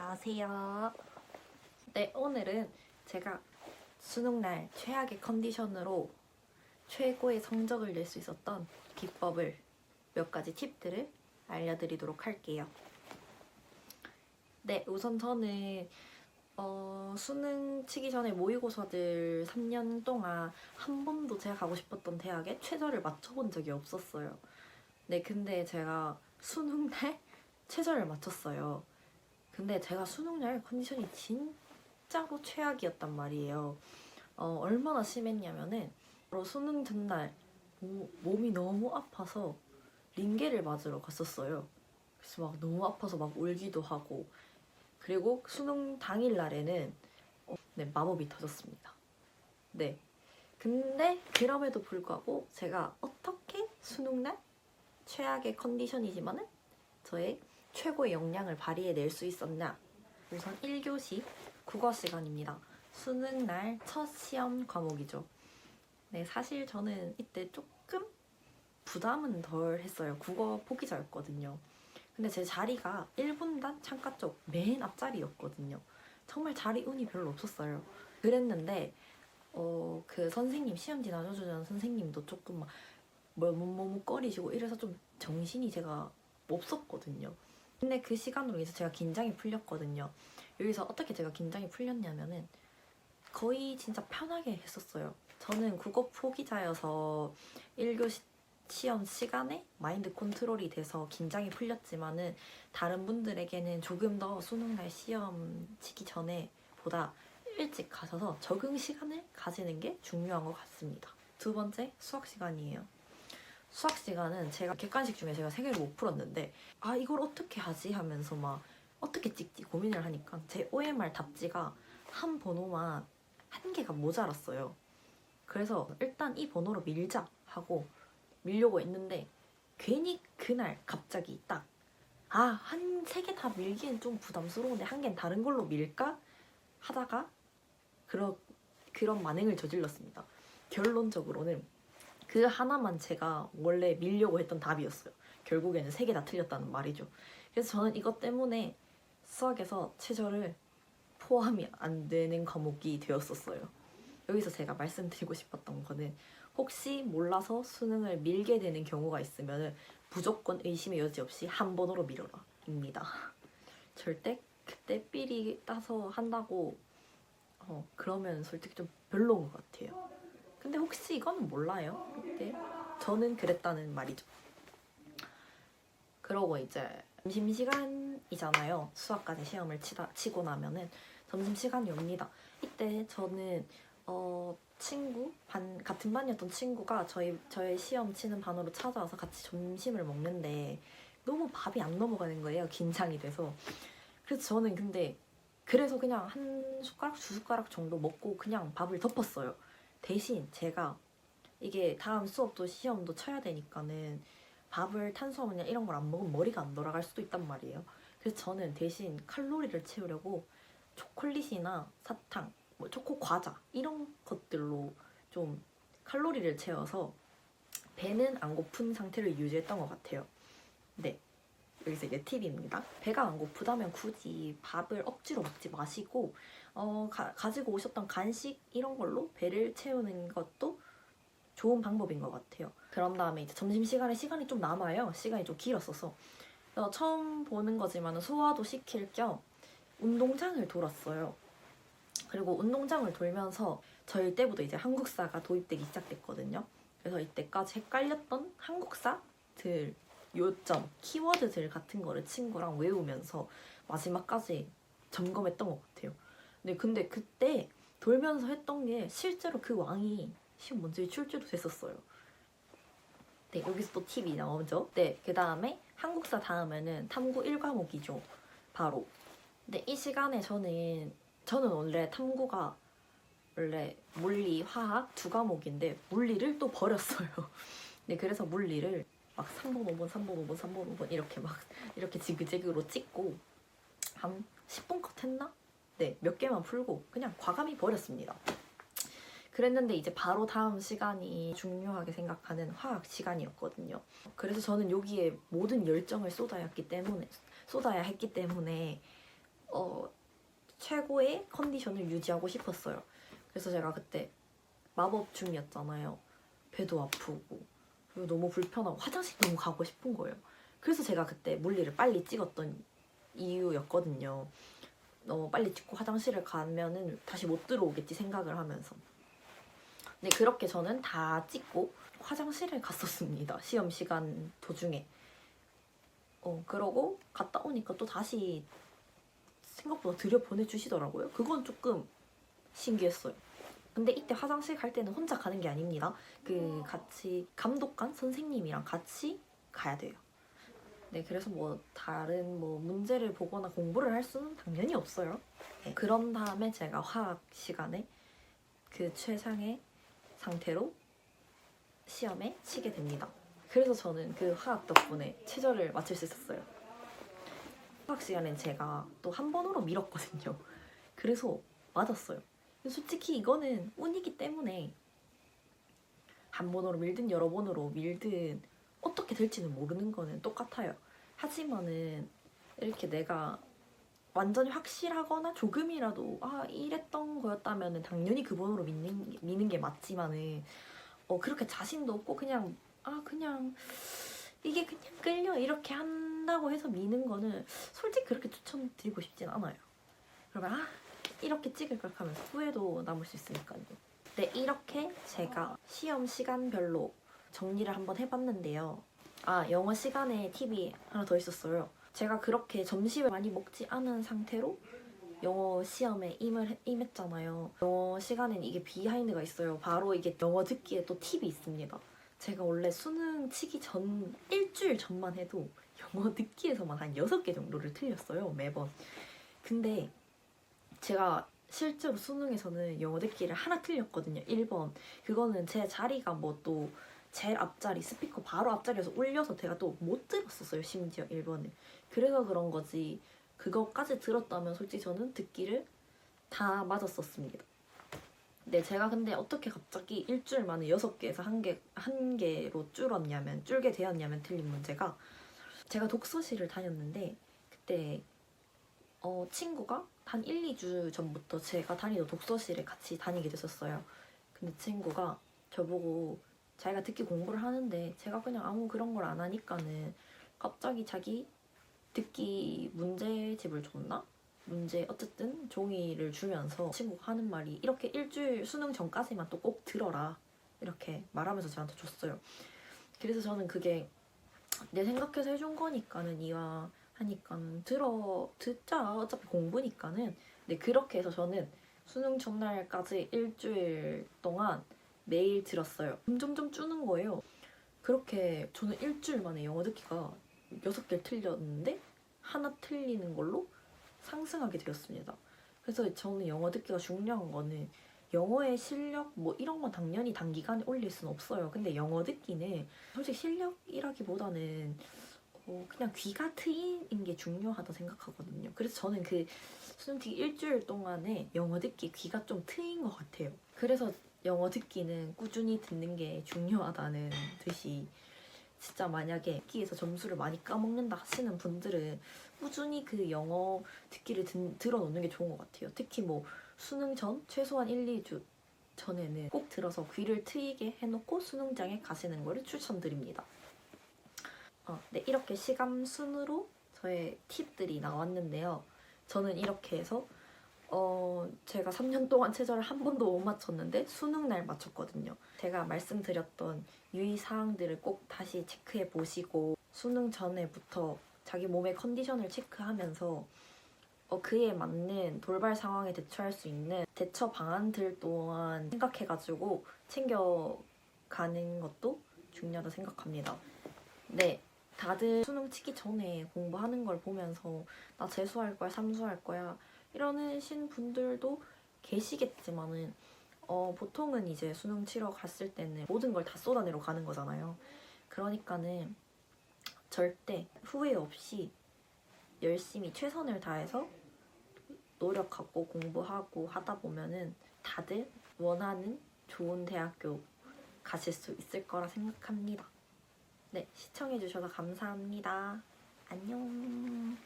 안녕하세요. 네, 오늘은 제가 수능날 최악의 컨디션으로 최고의 성적을 낼 수 있었던 비법을 몇 가지 팁들을 알려드리도록 할게요. 네, 우선 저는 수능 치기 전에 모의고사들 3년 동안 한 번도 제가 가고 싶었던 대학에 최저를 맞춰본 적이 없었어요. 네, 근데 제가 수능날 최저를 맞췄어요. 근데 제가 수능날 컨디션이 진짜로 최악이었단 말이에요. 얼마나 심했냐면은 바로 수능 전날 몸이 너무 아파서 링게를 맞으러 갔었어요. 그래서 막 너무 아파서 막 울기도 하고, 그리고 수능 당일 날에는 네, 마법이 터졌습니다. 네. 근데 그럼에도 불구하고 제가 어떻게 수능날 최악의 컨디션이지만은 저의 최고의 역량을 발휘해낼 수 있었냐? 우선 1교시 국어 시간입니다. 수능 날 첫 시험 과목이죠. 네, 사실 저는 이때 조금 부담은 덜 했어요. 국어 포기자였거든요. 근데 제 자리가 1분단 창가 쪽 맨 앞자리였거든요. 정말 자리 운이 별로 없었어요. 그랬는데 그 선생님, 시험지 나눠주는 선생님도 조금 막 머뭇머뭇거리시고 이래서 좀 정신이 제가 없었거든요. 근데 그 시간으로 인해서 제가 긴장이 풀렸거든요. 여기서 어떻게 제가 긴장이 풀렸냐면은 거의 진짜 편하게 했었어요. 저는 국어 포기자여서 1교시 시험 시간에 마인드 컨트롤이 돼서 긴장이 풀렸지만은 다른 분들에게는 조금 더 수능날 시험 치기 전에 보다 일찍 가셔서 적응 시간을 가지는 게 중요한 것 같습니다. 두 번째, 수학 시간이에요. 수학 시간은 제가 객관식 중에 제가 3개를 못 풀었는데 이걸 어떻게 하지 하면서 막 어떻게 찍지 고민을 하니까 제 OMR 답지가 한 번호만 한 개가 모자랐어요. 그래서 일단 이 번호로 밀자 하고 밀려고 했는데 괜히 그날 갑자기 딱 한 3개 다 밀기엔 좀 부담스러운데 한 개는 다른 걸로 밀까 하다가 그런 만행을 저질렀습니다. 결론적으로는 그 하나만 제가 원래 밀려고 했던 답이었어요. 결국에는 3개 다 틀렸다는 말이죠. 그래서 저는 이것 때문에 수학에서 최저를 포함이 안 되는 과목이 되었었어요. 여기서 제가 말씀드리고 싶었던 거는 혹시 몰라서 수능을 밀게 되는 경우가 있으면 무조건 의심의 여지 없이 한 번으로 밀어라 입니다. 절대 그때 삘이 따서 한다고 그러면 솔직히 좀 별로인 것 같아요. 근데 혹시 이거는 몰라요? 네. 저는 그랬다는 말이죠. 그러고 이제 점심시간이잖아요. 수학까지 시험을 치고 나면은 점심시간이 옵니다. 이때 저는 같은 반이었던 친구가 저의 시험 치는 반으로 찾아와서 같이 점심을 먹는데 너무 밥이 안 넘어가는 거예요. 긴장이 돼서. 그래서 저는 근데 그래서 그냥 한 숟가락, 2숟가락 정도 먹고 그냥 밥을 덮었어요. 대신 제가 이게 다음 수업도 시험도 쳐야 되니까는 밥을 탄수화물이나 이런 걸 안 먹으면 머리가 안 돌아갈 수도 있단 말이에요. 그래서 저는 대신 칼로리를 채우려고 초콜릿이나 사탕, 초코 과자 이런 것들로 좀 칼로리를 채워서 배는 안 고픈 상태를 유지했던 것 같아요. 네. 여기서 이제 팁입니다. 배가 안 고프다면 굳이 밥을 억지로 먹지 마시고 가지고 오셨던 간식 이런 걸로 배를 채우는 것도 좋은 방법인 것 같아요. 그런 다음에 이제 점심시간에 시간이 좀 남아요. 시간이 좀 길었어서 처음 보는 거지만 소화도 시킬 겸 운동장을 돌았어요. 그리고 운동장을 돌면서 저희 때부터 이제 한국사가 도입되기 시작됐거든요. 그래서 이때까지 헷갈렸던 한국사들 요점, 키워드들 같은 거를 친구랑 외우면서 마지막까지 점검했던 것 같아요. 근데 그때 돌면서 했던 게 실제로 그 왕이 시험 문제에 출제도 됐었어요. 네, 여기서 또 팁이 나오죠. 네, 그 다음에 한국사 다음에는 탐구 1과목이죠. 바로. 네, 이 시간에 저는 원래 탐구가 원래 물리, 화학 2과목인데 물리를 또 버렸어요. 네, 그래서 물리를 막 3번, 5번, 3번, 5번, 3번, 5번 이렇게 지그재그로 찍고 한 10분 컷 했나? 네, 몇 개만 풀고 그냥 과감히 버렸습니다. 그랬는데 이제 바로 다음 시간이 중요하게 생각하는 화학 시간이었거든요. 그래서 저는 여기에 모든 열정을 쏟아야 했기 때문에 최고의 컨디션을 유지하고 싶었어요. 그래서 제가 그때 마법 중이었잖아요. 배도 아프고 그리고 너무 불편하고 화장실 너무 가고 싶은 거예요. 그래서 제가 그때 물리를 빨리 찍었던 이유였거든요. 너무 빨리 찍고 화장실을 가면은 다시 못 들어오겠지 생각을 하면서. 네, 그렇게 저는 다 찍고 화장실에 갔었습니다. 시험 시간 도중에. 그러고 갔다 오니까 또 다시 생각보다 들여보내주시더라고요. 그건 조금 신기했어요. 근데 이때 화장실 갈 때는 혼자 가는 게 아닙니다. 그 같이 감독관 선생님이랑 같이 가야 돼요. 네, 그래서 뭐 다른 뭐 문제를 보거나 공부를 할 수는 당연히 없어요. 네, 그런 다음에 제가 화학 시간에 그 최상의 상태로 시험에 치게 됩니다. 그래서 저는 그 화학 덕분에 최저를 맞출 수 있었어요. 화학 시간엔 제가 또 한 번으로 밀었거든요. 그래서 맞았어요. 솔직히 이거는 운이기 때문에 한 번으로 밀든 여러 번으로 밀든 어떻게 될지는 모르는 거는 똑같아요. 하지만은 이렇게 내가 완전히 확실하거나 조금이라도 이랬던 거였다면은 당연히 그 번호로 미는 게 맞지만은 그렇게 자신도 없고 그냥 이게 그냥 끌려 이렇게 한다고 해서 미는 거는 솔직히 그렇게 추천드리고 싶진 않아요. 그러면 이렇게 찍을 걸 하면서 후회도 남을 수 있으니까요. 네, 이렇게 제가 시험 시간별로 정리를 한번 해봤는데요. 영어 시간에 팁이 하나 더 있었어요. 제가 그렇게 점심을 많이 먹지 않은 상태로 영어 시험에 임했잖아요. 영어 시간엔 이게 비하인드가 있어요. 바로 이게 영어 듣기에 또 팁이 있습니다. 제가 원래 수능 치기 전 일주일 전만 해도 영어 듣기에서만 한 6개 정도를 틀렸어요, 매번. 근데 제가 실제로 수능에서는 영어 듣기를 하나 틀렸거든요. 1번. 그거는 제 자리가 뭐 또 제일 앞자리 스피커 바로 앞자리에서 울려서 제가 또 못 들었었어요. 심지어 1번을. 그래서 그런 거지 그거까지 들었다면 솔직히 저는 듣기를 다 맞았었습니다. 네, 제가 근데 어떻게 갑자기 일주일 만에 6개에서 한 개로 줄게 되었냐면 틀린 문제가 제가 독서실을 다녔는데 그때 친구가 한 1, 2주 전부터 제가 다니던 독서실에 같이 다니게 됐었어요. 근데 친구가 저보고 자기가 듣기 공부를 하는데 제가 그냥 아무 그런 걸 안 하니까는 갑자기 자기 듣기 문제집을 줬나? 어쨌든 종이를 주면서 친구가 하는 말이 이렇게 일주일 수능 전까지만 또 꼭 들어라 이렇게 말하면서 저한테 줬어요. 그래서 저는 그게 내 생각해서 해준 거니까는 이와 하니까는 듣자 어차피 공부니까는. 네, 그렇게 해서 저는 수능 전날까지 일주일 동안 매일 들었어요. 점점점 주는 거예요. 그렇게 저는 일주일 만에 영어 듣기가 6개 틀렸는데 하나 틀리는 걸로 상승하게 되었습니다. 그래서 저는 영어 듣기가 중요한 거는 영어의 실력 뭐 이런 건 당연히 단기간에 올릴 수는 없어요. 근데 영어 듣기는 솔직히 실력이라기보다는 그냥 귀가 트이는 게 중요하다 생각하거든요. 그래서 저는 그 수능특기 일주일 동안에 영어 듣기 귀가 좀 트인 것 같아요. 그래서 영어 듣기는 꾸준히 듣는 게 중요하다는 듯이 진짜 만약에 듣기에서 점수를 많이 까먹는다 하시는 분들은 꾸준히 그 영어 듣기를 들어놓는 게 좋은 것 같아요. 특히 뭐 수능 전 최소한 1, 2주 전에는 꼭 들어서 귀를 트이게 해놓고 수능장에 가시는 거를 추천드립니다. 네, 이렇게 시간 순으로 저의 팁들이 나왔는데요. 저는 이렇게 해서 제가 3년 동안 최저를 한 번도 못 맞췄는데 수능날 맞췄거든요. 제가 말씀드렸던 유의사항들을 꼭 다시 체크해 보시고 수능 전에부터 자기 몸의 컨디션을 체크하면서 그에 맞는 돌발 상황에 대처할 수 있는 대처 방안들 또한 생각해가지고 챙겨가는 것도 중요하다 생각합니다. 네, 다들 수능 치기 전에 공부하는 걸 보면서 나 재수할 거야, 삼수할 거야 이러신 분들도 계시겠지만은 보통은 이제 수능 치러 갔을 때는 모든 걸 다 쏟아내러 가는 거잖아요. 그러니까는 절대 후회 없이 열심히 최선을 다해서 노력하고 공부하고 하다 보면은 다들 원하는 좋은 대학교 가실 수 있을 거라 생각합니다. 네, 시청해주셔서 감사합니다. 안녕.